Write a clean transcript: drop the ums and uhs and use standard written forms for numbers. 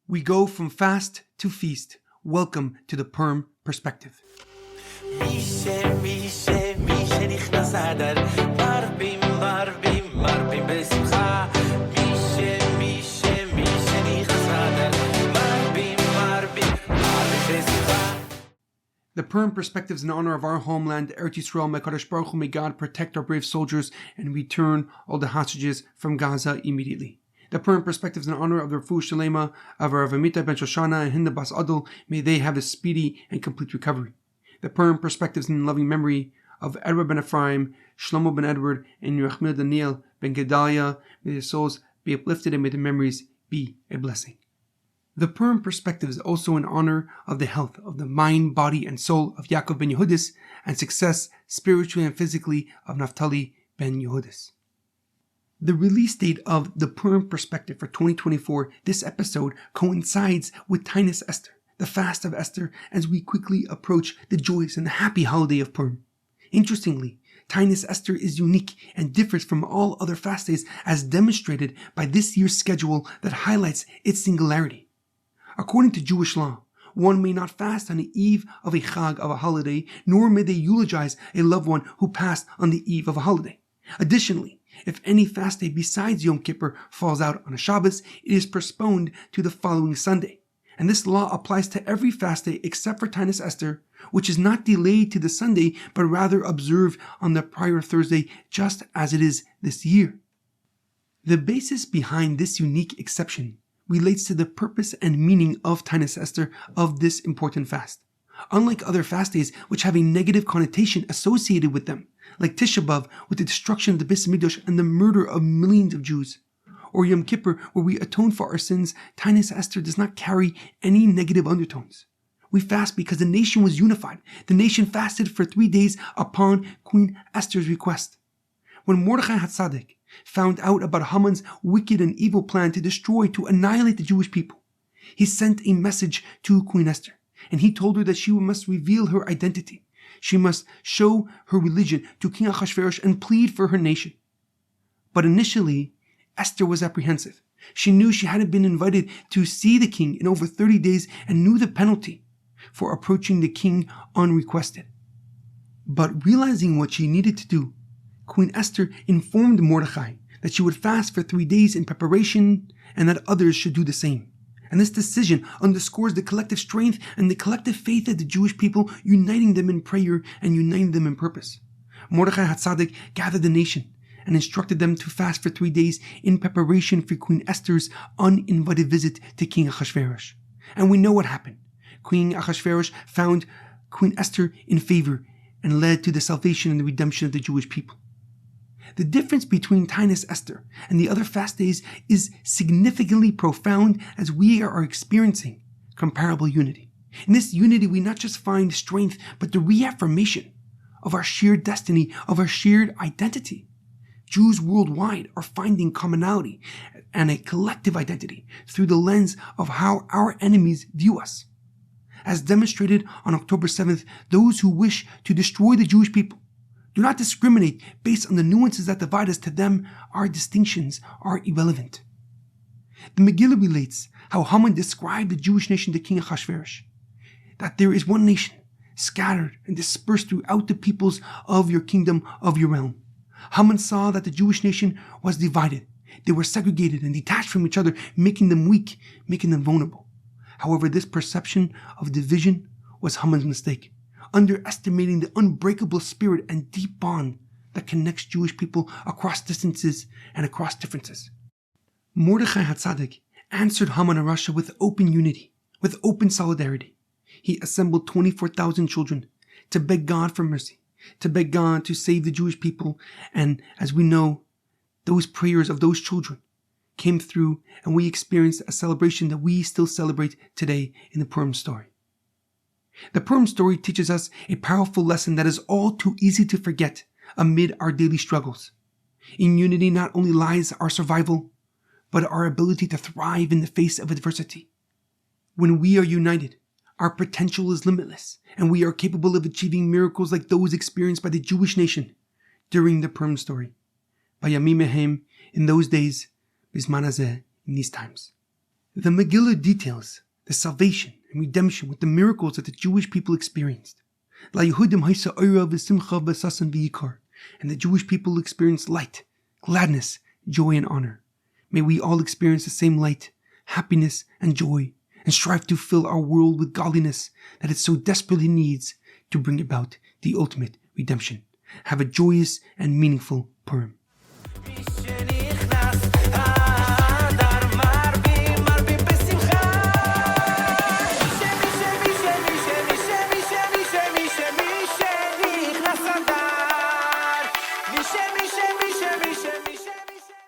We go from fast to feast. Welcome to the Purim Perspective. The Purim Perspective is in honor of our homeland, Eretz Yisroel. May Kadosh Baruch Hu, may God protect our brave soldiers and return all the hostages from Gaza immediately. The Purim Perspective is in honor of the Refuah Shlema of HaRav Amitai ben Shoshanna and Hinda bas Adol. May they have a speedy and complete recovery. The Purim Perspective is in loving memory of Edward Ben Efraim, Shlomo Ben Edward, and Yirachmiel Daniel Ben Gedalia. May their souls be uplifted and may their memories be a blessing. The Purim Perspective is also in honor of the health of the mind, body, and soul of Yakkov Ben Yehudis and success spiritually and physically of Naftoli Ben Yehudis. The release date of the Purim Perspective for 2024, this episode, coincides with Taanis Esther, the Fast of Esther, as we quickly approach the joyous and the happy holiday of Purim. Interestingly, Taanis Esther is unique and differs from all other fast days as demonstrated by this year's schedule that highlights its singularity. According to Jewish law, one may not fast on the eve of a chag, of a holiday, nor may they eulogize a loved one who passed on the eve of a holiday. Additionally, if any fast day besides Yom Kippur falls out on a Shabbos, it is postponed to the following Sunday. And this law applies to every fast day except for Taanis Esther, which is not delayed to the Sunday, but rather observed on the prior Thursday, just as it is this year. The basis behind this unique exception relates to the purpose and meaning of Taanis Esther, of this important fast. Unlike other fast days which have a negative connotation associated with them, like Tisha B'Av with the destruction of the Beis Hamikdash and the murder of millions of Jews, or Yom Kippur where we atone for our sins, Taanis Esther does not carry any negative undertones. We fast because the nation was unified. The nation fasted for 3 days upon Queen Esther's request. When Mordechai HaTzadik found out about Haman's wicked and evil plan to destroy, to annihilate the Jewish people, he sent a message to Queen Esther, and he told her that she must reveal her identity. She must show her religion to King Ahasuerus and plead for her nation. But initially, Esther was apprehensive. She knew she hadn't been invited to see the king in over 30 days and knew the penalty for approaching the king unrequested. But realizing what she needed to do, Queen Esther informed Mordechai that she would fast for 3 days in preparation and that others should do the same. And this decision underscores the collective strength and the collective faith of the Jewish people, uniting them in prayer and uniting them in purpose. Mordechai HaTzadik gathered the nation and instructed them to fast for 3 days in preparation for Queen Esther's uninvited visit to King Ahasuerus. And we know what happened. King Ahasuerus found Queen Esther in favor and led to the salvation and the redemption of the Jewish people. The difference between Taanis Esther and the other fast days is significantly profound as we are experiencing comparable unity. In this unity, we not just find strength, but the reaffirmation of our shared destiny, of our shared identity. Jews worldwide are finding commonality and a collective identity through the lens of how our enemies view us. As demonstrated on October 7th, those who wish to destroy the Jewish people do not discriminate based on the nuances that divide us. To them, our distinctions are irrelevant. The Megillah relates how Haman described the Jewish nation to King Ahasuerus, that there is one nation, scattered and dispersed throughout the peoples of your kingdom, of your realm. Haman saw that the Jewish nation was divided. They were segregated and detached from each other, making them weak, making them vulnerable. However, this perception of division was Haman's mistake, underestimating the unbreakable spirit and deep bond that connects Jewish people across distances and across differences. Mordechai HaTzadik answered Haman HaRasha with open unity, with open solidarity. He assembled 24,000 children to beg God for mercy, to beg God to save the Jewish people, and as we know, those prayers of those children came through and we experienced a celebration that we still celebrate today in the Purim story. The Purim story teaches us a powerful lesson that is all too easy to forget amid our daily struggles. In unity not only lies our survival, but our ability to thrive in the face of adversity. When we are united, our potential is limitless, and we are capable of achieving miracles like those experienced by the Jewish nation during the Purim story. Bayamim Mehem, in those days, Bizman Hazeh, in these times. The Megillah details the salvation and redemption with the miracles that the Jewish people experienced. And the Jewish people experienced light, gladness, joy, and honor. May we all experience the same light, happiness, and joy, and strive to fill our world with godliness that it so desperately needs to bring about the ultimate redemption. Have a joyous and meaningful Purim.